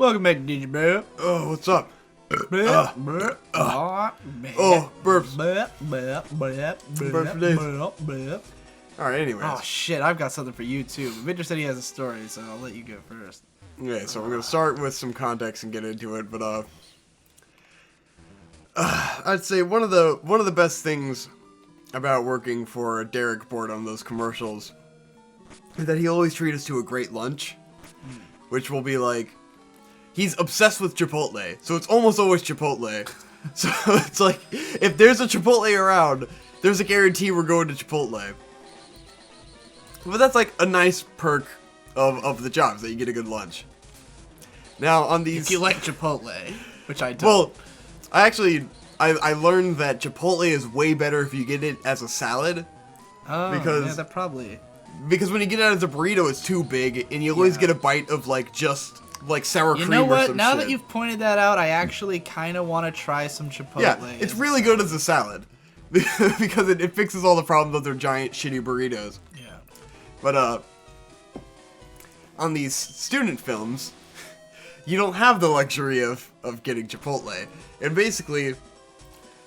Welcome back to Digi, bro. Oh, what's up? Burps. Burps for days. Alright, anyways. Oh shit, I've got something for you too. Victor said he has a story, so I'll let you go first. Okay, so we're gonna start with some context and get into it, but I'd say one of the best things about working for Derek Board on those commercials is that he always treats us to a great lunch, which will be like, he's obsessed with Chipotle, so it's almost always Chipotle. So it's like, if there's a Chipotle around, there's a guarantee we're going to Chipotle. But that's like a nice perk of the jobs, that you get a good lunch. Now, on these... If you like Chipotle, which I don't. Well, I learned that Chipotle is way better if you get it as a salad. Oh, because, yeah, that probably... Because when you get it as a burrito, it's too big, and you always get a bite of, like, just... like sour cream or some shit. You know what? Now that you've pointed that out, I actually kind of want to try some Chipotle. Yeah, it's really good as a salad. Because it fixes all the problems of their giant shitty burritos. Yeah. But, on these student films, you don't have the luxury of getting Chipotle. And basically,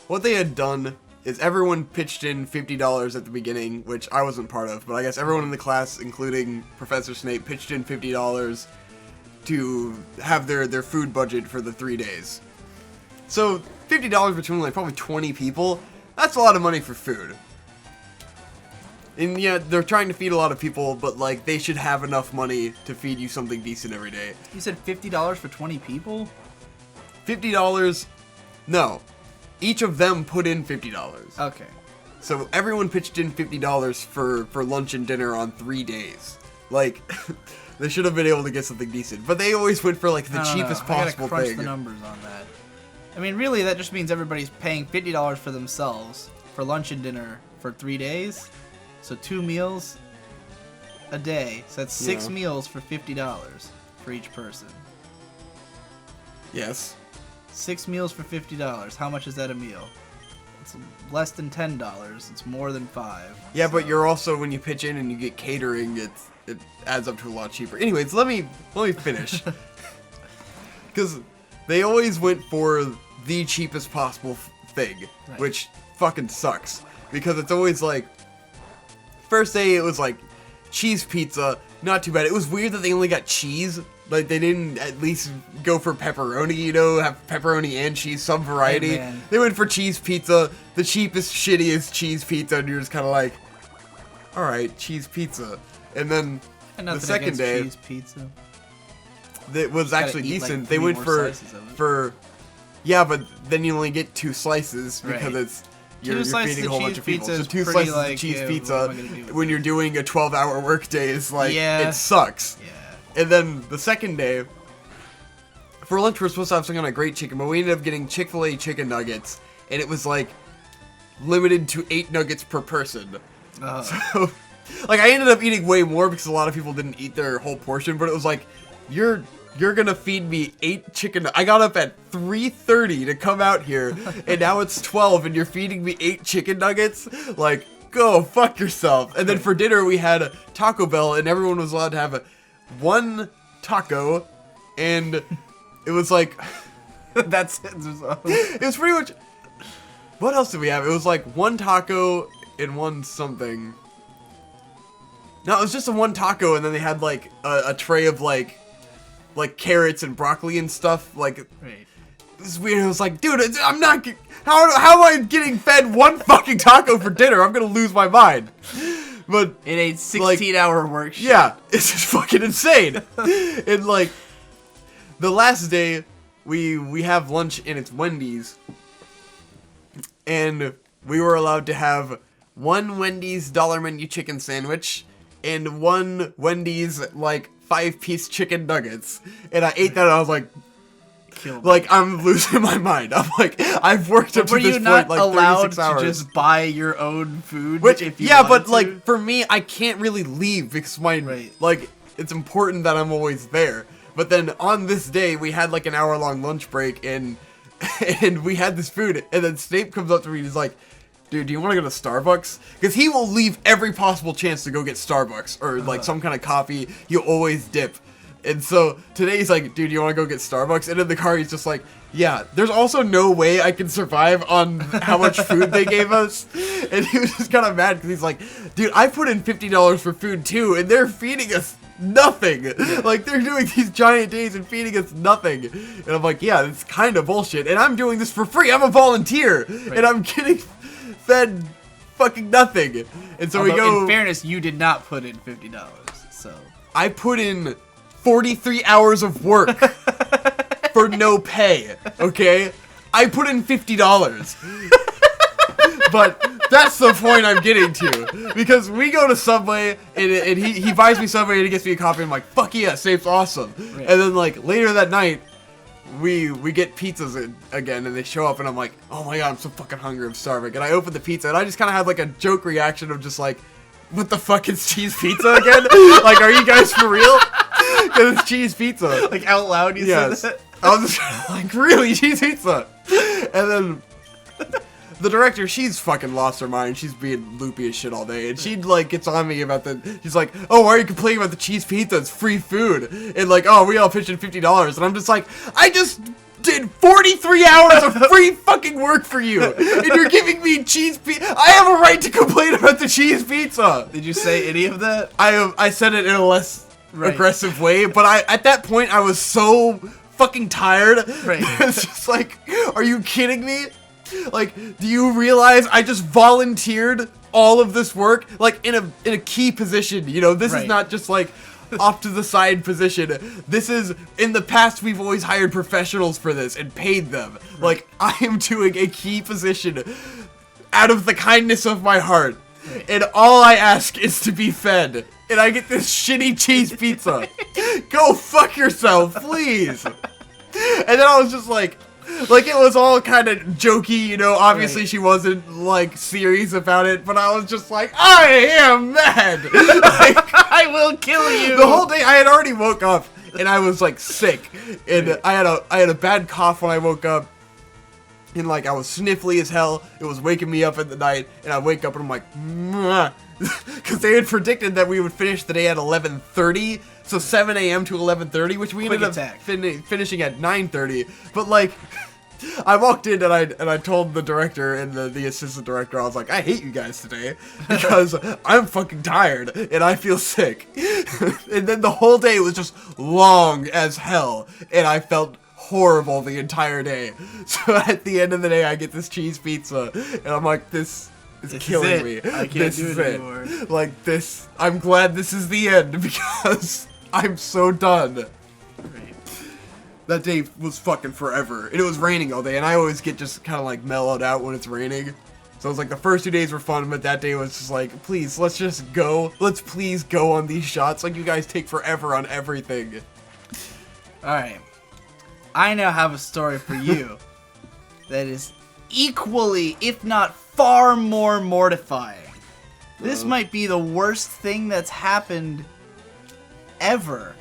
what they had done is everyone pitched in $50 at the beginning, which I wasn't part of, but I guess everyone in the class, including Professor Snape, pitched in $50 to have their food budget for the 3 days. So, $50 between like probably 20 people, that's a lot of money for food. And yeah, they're trying to feed a lot of people, but like, they should have enough money to feed you something decent every day. You said $50 for 20 people? $50, no. Each of them put in $50. Okay. So everyone pitched in $50 for lunch and dinner on 3 days. Like... They should have been able to get something decent, but they always went for like the cheapest possible thing. I gotta crunch the numbers on that. I mean, really, that just means everybody's paying $50 for themselves for lunch and dinner for 3 days. So 2 meals a day. So that's 6 meals for $50 for each person. Yes. 6 meals for $50. How much is that a meal? It's less than $10. It's more than 5. Yeah, so. But you're also, when you pitch in and you get catering, it adds up to a lot cheaper. Anyways, let me finish. Because they always went for the cheapest possible thing, right. Which fucking sucks. Because it's always like, first day it was like cheese pizza, not too bad. It was weird that they only got cheese. Like, they didn't at least go for pepperoni, you know, have pepperoni and cheese, some variety. Hey, they went for cheese pizza, the cheapest, shittiest cheese pizza, and you're just kind of like, alright, cheese pizza. And then the second day, cheese pizza. That was actually decent. Like, they went for yeah, but then you only get 2 slices because it's you're feeding a whole bunch of people. So 2 slices of cheese pizza when you're doing a 12-hour workday is like it sucks. Yeah. And then the second day, for lunch we're supposed to have some kind of great chicken, but we ended up getting Chick-fil-A chicken nuggets, and it was like limited to 8 nuggets per person. So. Like, I ended up eating way more because a lot of people didn't eat their whole portion, but it was like, you're gonna feed me 8 chicken... I got up at 3:30 to come out here, and now it's 12, and you're feeding me 8 chicken nuggets? Like, go fuck yourself. And then for dinner, we had a Taco Bell, and everyone was allowed to have 1 taco, and it was like... That's it. It was pretty much... What else did we have? It was like 1 taco and 1 something... No, it was just a 1 taco, and then they had, like, a tray of, like carrots and broccoli and stuff, like, right. This is weird. I was like, dude, I'm not, how am I getting fed 1 fucking taco for dinner? I'm gonna lose my mind. But, in a 16-hour work shift. Yeah, it's just fucking insane. And, like, the last day, we have lunch, and it's Wendy's, and we were allowed to have 1 Wendy's dollar menu chicken sandwich, and 1 Wendy's, like, 5-piece chicken nuggets. And I ate that, and I was like, I'm losing my mind. I'm like, I've worked up to this point, like, 36 hours. Were you not allowed to just buy your own food? Which, if you yeah, but, to? like, for me, I can't really leave because like, it's important that I'm always there. But then, on this day, we had, like, an hour-long lunch break, and we had this food, and then Snape comes up to me, and he's like, dude, do you want to go to Starbucks? Because he will leave every possible chance to go get Starbucks or, like, some kind of coffee. He'll always dip. And so today he's like, dude, you want to go get Starbucks? And in the car, he's just like, yeah, there's also no way I can survive on how much food they gave us. And he was just kind of mad because he's like, dude, I put in $50 for food too, and they're feeding us nothing. Yeah. Like, they're doing these giant days and feeding us nothing. And I'm like, yeah, it's kind of bullshit. And I'm doing this for free. I'm a volunteer. Right. And I'm getting fed fucking nothing. And so we go... In fairness, you did not put in $50, so... I put in 43 hours of work for no pay, okay? I put in $50. But that's the point I'm getting to. Because we go to Subway, and he buys me Subway, and he gets me a coffee, and I'm like, fuck yeah, Safe's awesome. Right. And then, like, later that night, we get pizzas again, and they show up, and I'm like, oh my god, I'm so fucking hungry, I'm starving. And I open the pizza, and I just kind of had, like, a joke reaction of just, like, what the fuck is cheese pizza again? Like, are you guys for real? Because it's cheese pizza. Like, out loud you said that? I was just like, really? Cheese pizza? And then the director, she's fucking lost her mind. She's being loopy as shit all day. And she, like, gets on me about she's like, oh, why are you complaining about the cheese pizza? It's free food. And, like, oh, we all pitched in $50. And I'm just like, I just did 43 hours of free fucking work for you, and you're giving me cheese pizza. I have a right to complain about the cheese pizza. Did you say any of that? I said it in a less aggressive way, but at that point I was so fucking tired. Right. It's just like, are you kidding me? Like, do you realize I just volunteered all of this work, like, in a key position? You know, this is not just like off to the side position. This is, in the past, we've always hired professionals for this and paid them. Right. Like, I am doing a key position out of the kindness of my heart. Right. And all I ask is to be fed. And I get this shitty cheese pizza. Go fuck yourself, please. And then I was just like it was all kind of jokey, you know, obviously she wasn't, like, serious about it, but I was just like, I am mad! Like, I will kill you! The whole day, I had already woke up, and I was, like, sick, and I had a bad cough when I woke up, and, like, I was sniffly as hell, it was waking me up at the night, and I wake up and I'm like, because they had predicted that we would finish the day at 11:30, so 7 a.m. to 11:30, which we ended up finishing at 9:30. But, like, I walked in and I told the director and the assistant director, I was like, I hate you guys today because I'm fucking tired and I feel sick. And then the whole day was just long as hell, and I felt horrible the entire day. So at the end of the day, I get this cheese pizza, and I'm like, this is killing me. I can't do it anymore. Like, this, I'm glad this is the end because I'm so done. Right. That day was fucking forever. And it was raining all day, and I always get just kind of like mellowed out when it's raining. So it was like the first 2 days were fun, but that day was just like, please, let's just go. Let's please go on these shots. Like, you guys take forever on everything. Alright. I now have a story for you that is equally, if not far more mortifying. This might be the worst thing that's happened ever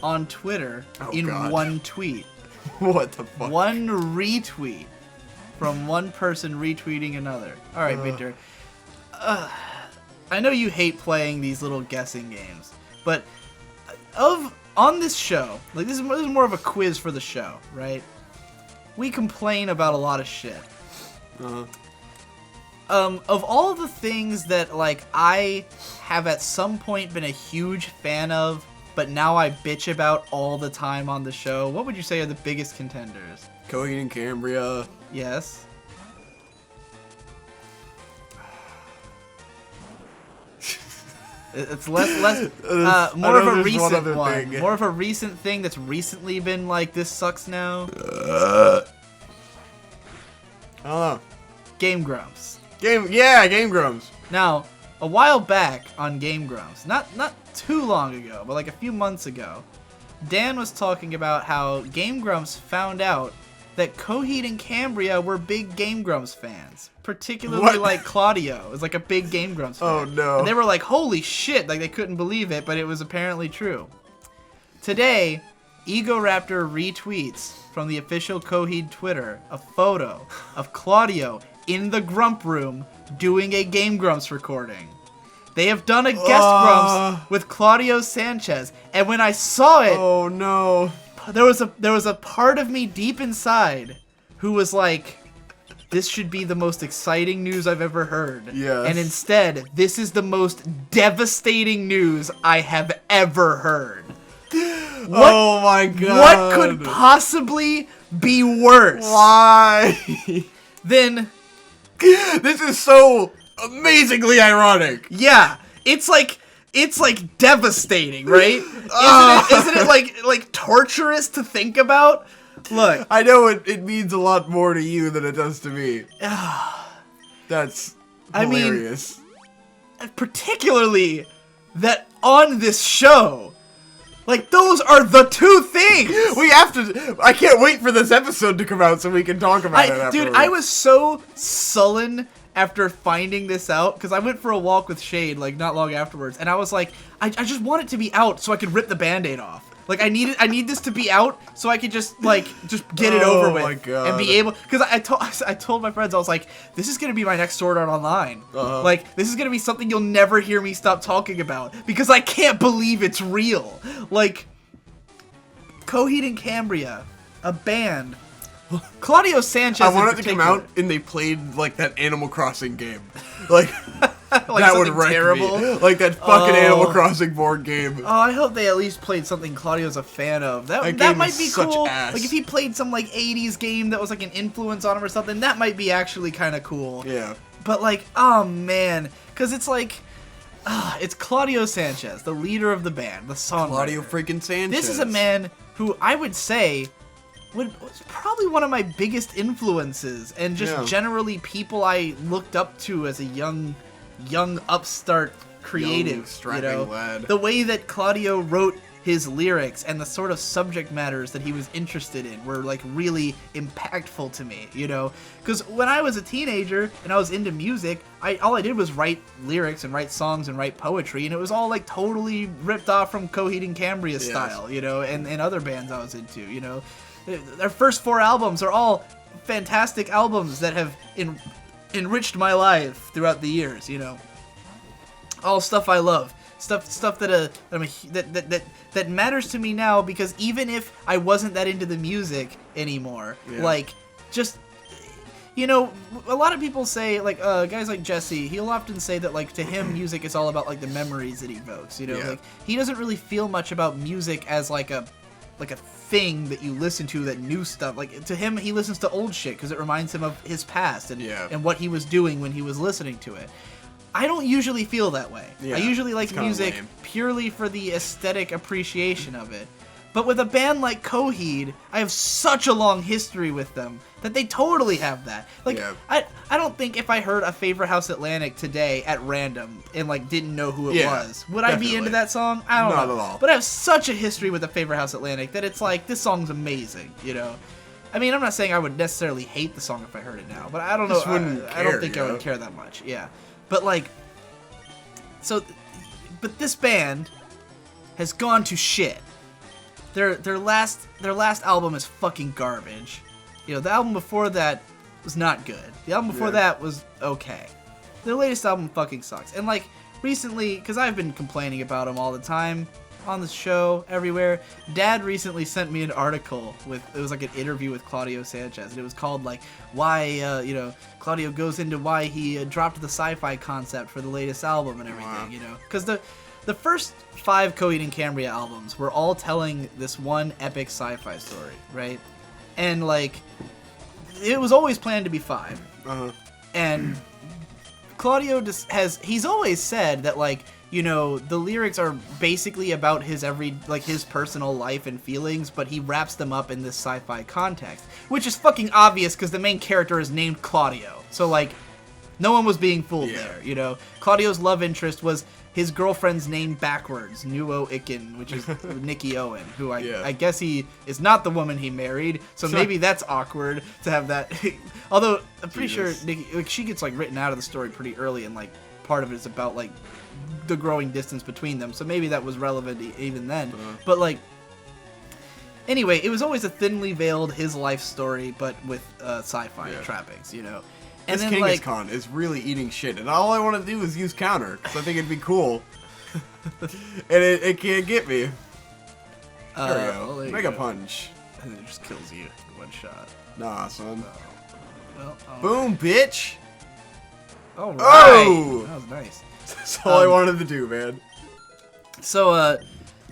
on Twitter one tweet. What the fuck? One retweet from one person retweeting another. Alright, Victor. I know you hate playing these little guessing games, but on this show, like, this is more of a quiz for the show, right? We complain about a lot of shit. Of all the things that, like, I have at some point been a huge fan of, but now I bitch about all the time on the show, what would you say are the biggest contenders? Coheed and Cambria. Yes. It's more of a recent one. More of a recent thing that's recently been like, this sucks now. I don't know. Game Grumps. Game Grumps. Now, a while back on Game Grumps, not too long ago, but like a few months ago, Dan was talking about how Game Grumps found out that Coheed and Cambria were big Game Grumps fans. Particularly, like, Claudio is like a big Game Grumps fan. Oh, no. And they were like, holy shit, like, they couldn't believe it, but it was apparently true. Today, Egoraptor retweets from the official Coheed Twitter a photo of Claudio in the Grump room doing a Game Grumps recording. They have done a guest Grumps with Claudio Sanchez, and when I saw it, oh no, there was a part of me deep inside who was like, this should be the most exciting news I've ever heard. Yes. And instead, this is the most devastating news I have ever heard. Oh my god. What could possibly be worse? Why? Than... This is so amazingly ironic. Yeah. It's like devastating, right? Isn't it like torturous to think about? Look, I know it means a lot more to you than it does to me. That's hilarious. I mean, particularly that on this show, like, those are the two things. We have to. I can't wait for this episode to come out so we can talk about it afterwards. Dude, I was so sullen after finding this out, because I went for a walk with Shade, like, not long afterwards, and I was like, I just want it to be out so I could rip the Band-Aid off. Like, I need this to be out so I could just get it over with. Oh my god. And be able, because I told my friends, I was like, this is gonna be my next Sword Art Online. Like, this is gonna be something you'll never hear me stop talking about, because I can't believe it's real. Like, Coheed and Cambria, a band. Claudio Sanchez. I want it to come out and they played like that Animal Crossing game, like. Like that would wreck terrible. Me. Like that fucking Animal Crossing board game. Oh, I hope they at least played something Claudio's a fan of. That might be cool. Ass. Like if he played some like 80s game that was like an influence on him or something, that might be actually kind of cool. Yeah. But like, oh man, because it's like, it's Claudio Sanchez, the leader of the band, the songwriter. Claudio freaking Sanchez. This is a man who I would say was probably one of my biggest influences, and just generally people I looked up to as a young upstart creative, lad. The way that Claudio wrote his lyrics and the sort of subject matters that he was interested in were like really impactful to me, because when I was a teenager and I was into music, all I did was write lyrics and write songs and write poetry, and it was all like totally ripped off from Coheed and Cambria style, and other bands I was into, Their first 4 albums are all fantastic albums that have enriched my life throughout the years, all stuff I love, stuff that matters to me now, because even if I wasn't that into the music anymore, like, just, a lot of people say, like, guys like Jesse, he'll often say that, like, to him music is all about like the memories it evokes, like he doesn't really feel much about music as like a thing that you listen to, that new stuff. Like, to him, he listens to old shit because it reminds him of his past and what he was doing when he was listening to it. I don't usually feel that way. I usually like music purely for the aesthetic appreciation of it. But with a band like Coheed, I have such a long history with them that they totally have that. Like, I don't think if I heard a Favorite House Atlantic today at random and like didn't know who it was, would I be into that song? I don't know. Not at all. But I have such a history with a Favorite House Atlantic that it's like, this song's amazing, I mean, I'm not saying I would necessarily hate the song if I heard it now, but I don't know. I don't think I would care that much. Yeah. But like, but this band has gone to shit. Their last album is fucking garbage. The album before that was not good. The album before that was okay. Their latest album fucking sucks. And like recently, because I've been complaining about them all the time on the show, everywhere, Dad recently sent me an article it was like an interview with Claudio Sanchez, and it was called like why Claudio goes into why he dropped the sci-fi concept for the latest album and everything. Because the first 5 Coheed and Cambria albums were all telling this one epic sci-fi story, right? And like, it was always planned to be 5. And Claudio he's always said that like, the lyrics are basically about his his personal life and feelings, but he wraps them up in this sci-fi context, which is fucking obvious because the main character is named Claudio. So like, no one was being fooled there, Claudio's love interest was his girlfriend's name backwards, Nuo Ikin, which is Nikki Owen, who I guess he is not the woman he married, so maybe that's awkward to have that. Although I'm pretty sure Nikki, she gets like written out of the story pretty early, and like part of it is about like the growing distance between them, so maybe that was relevant even then. But like, anyway, it was always a thinly veiled his life story, but with sci-fi trappings, This Kangaskhan is really eating shit, and all I want to do is use counter, because I think it'd be cool. And it can't get me. There we go. Mega Punch. And it just kills you in one shot. Nah, son. Well, boom, bitch! Alright! Oh! That was nice. That's all I wanted to do, man. So,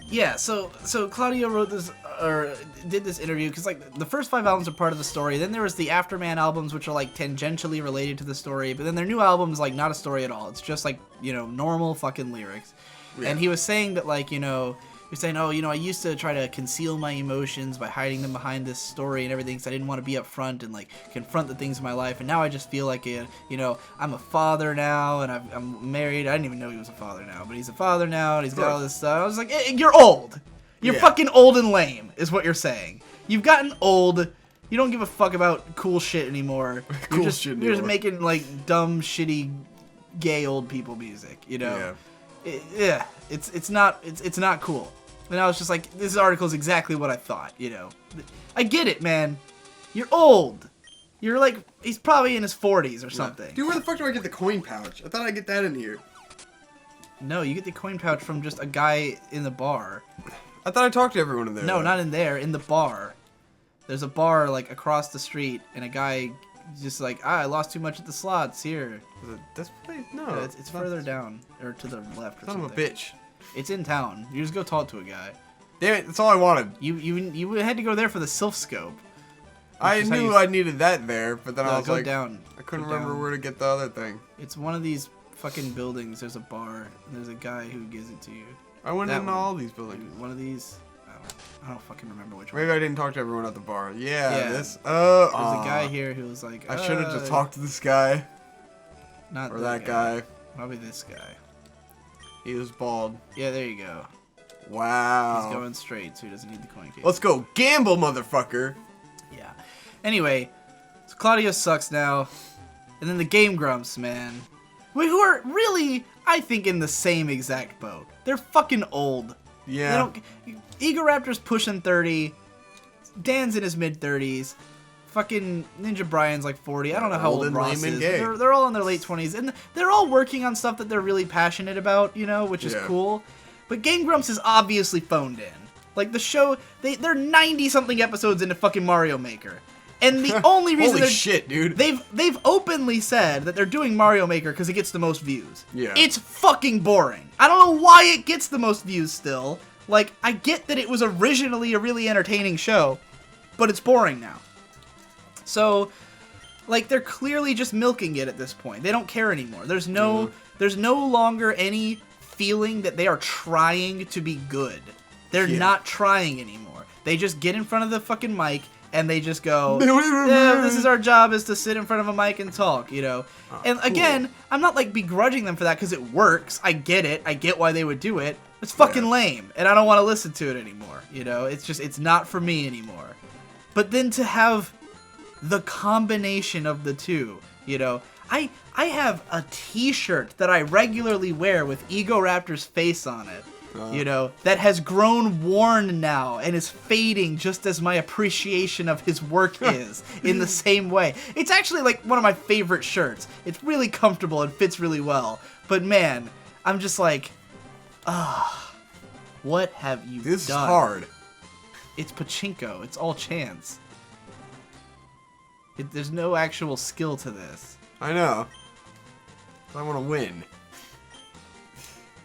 yeah, so Claudio wrote this, or did this interview, because, like, the first 5 albums are part of the story. Then there was the Afterman albums, which are, like, tangentially related to the story. But then their new album's, like, not a story at all. It's just, like, you know, normal fucking lyrics. Yeah. And he was saying that, like, you know, he was saying, oh, you know, I used to try to conceal my emotions by hiding them behind this story and everything, because I didn't want to be up front and, like, confront the things in my life. And now I just feel like, you know, I'm a father now, and I'm married. I didn't even know he was a father now, but he's a father now, and he's got all this stuff. I was like, you're old. You're fucking old and lame, is what you're saying. You've gotten old. You don't give a fuck about cool shit anymore. You're just making, like, dumb, shitty, gay old people music, you know? Yeah. It's not cool. And I was just like, this article is exactly what I thought, you know. I get it, man. You're old. You're like, he's probably in his 40s or something. Dude, where the fuck do I get the coin pouch? I thought I'd get that in here. No, you get the coin pouch from just a guy in the bar. I thought I talked to everyone in there. No, not in there. In the bar. There's a bar, like, across the street, and a guy just like, I lost too much at the slots here. Is it this place? No. Yeah, it's further down, or to the left or something. Son of a bitch. It's in town. You just go talk to a guy. Damn it, that's all I wanted. You had to go there for the Sylph Scope. I knew I needed that there, but then I was like, down. I couldn't remember where to get the other thing. It's one of these fucking buildings. There's a bar, and there's a guy who gives it to you. I went into all these buildings. One of these, I don't fucking remember which one. Maybe I didn't talk to everyone at the bar. Yeah. This. There's a guy here who was like, I should have just talked to this guy. Not or that guy. Probably this guy. He was bald. Yeah, there you go. Wow. He's going straight, so he doesn't need the coin case. Let's go gamble, motherfucker. Yeah. Anyway, so Claudio sucks now. And then the Game Grumps, man. Who are really, I think, in the same exact boat. They're fucking old. Yeah. Egoraptor's pushing 30. Dan's in his mid-30s. Fucking Ninja Brian's like 40. I don't know how old Ross is. They're all in their late 20s. And they're all working on stuff that they're really passionate about, you know, which is cool. But Game Grumps is obviously phoned in. Like, the show, they're 90-something episodes into fucking Mario Maker. And the only reason Holy shit, dude. They've openly said that they're doing Mario Maker because it gets the most views. Yeah. It's fucking boring. I don't know why it gets the most views still. Like, I get that it was originally a really entertaining show, but it's boring now. So, like, they're clearly just milking it at this point. They don't care anymore. There's no longer any feeling that they are trying to be good. They're not trying anymore. They just get in front of the fucking mic and they just go, yeah, this is our job, is to sit in front of a mic and talk, you know. And again, I'm not, like, begrudging them for that because it works. I get it. I get why they would do it. It's fucking lame, and I don't want to listen to it anymore, you know. It's just, it's not for me anymore. But then to have the combination of the two, you know. I have a t-shirt that I regularly wear with Egoraptor's face on it, you know, that has grown worn now and is fading just as my appreciation of his work is in the same way. It's actually like one of my favorite shirts. It's really comfortable and fits really well. But man, I'm just like, what have you done? This is hard. It's pachinko. It's all chance. There's no actual skill to this. I know. I want to win.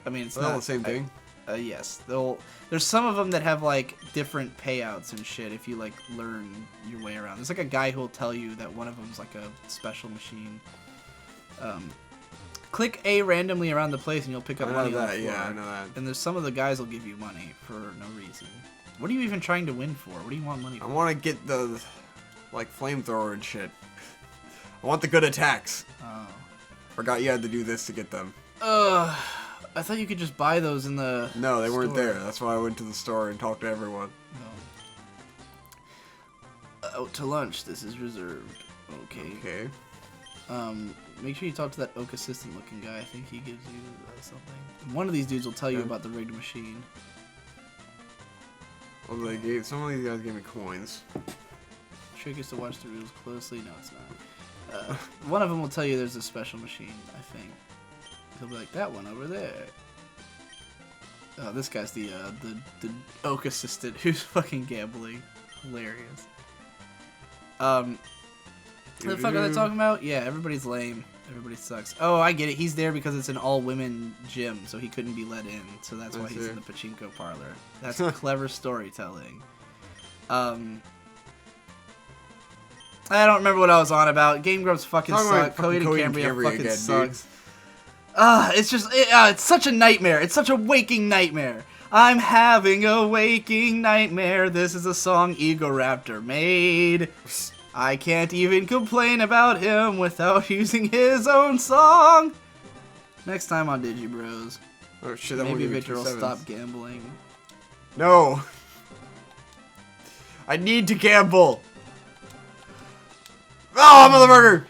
I mean, it's not the same thing. Yes, there's some of them that have like different payouts and shit if you like learn your way around. There's like a guy who'll tell you that one of them's like a special machine. Click A randomly around the place and you'll pick up money on the floor. Yeah, I know that. And there's some of the guys will give you money for no reason. What are you even trying to win for? What do you want money for? I want to get the like flamethrower and shit. I want the good attacks. Oh. Forgot you had to do this to get them. I thought you could just buy those in the No, they weren't there. That's why I went to the store and talked to everyone. Out to lunch. This is reserved. Okay. Make sure you talk to that oak assistant looking guy. I think he gives you something. One of these dudes will tell you about the rigged machine. Well, some of these guys gave me coins. Trick is to watch the rules closely. No, it's not. One of them will tell you there's a special machine, I think. He'll be like, that one over there. Oh, this guy's the Oak assistant who's fucking gambling. Hilarious. What the fuck are they talking about? Yeah, everybody's lame. Everybody sucks. Oh, I get it. He's there because it's an all-women gym, so he couldn't be let in. So that's why he's in the pachinko parlor. That's clever storytelling. I don't remember what I was on about. Game Grumps fucking suck. Coheed and Cambria fucking sucks. It's just, it's such a nightmare. It's such a waking nightmare. I'm having a waking nightmare. This is a song Egoraptor made. I can't even complain about him without using his own song. Next time on Digi Bros. Oh shit, maybe Victor will stop gambling. No. I need to gamble. Oh, motherfucker!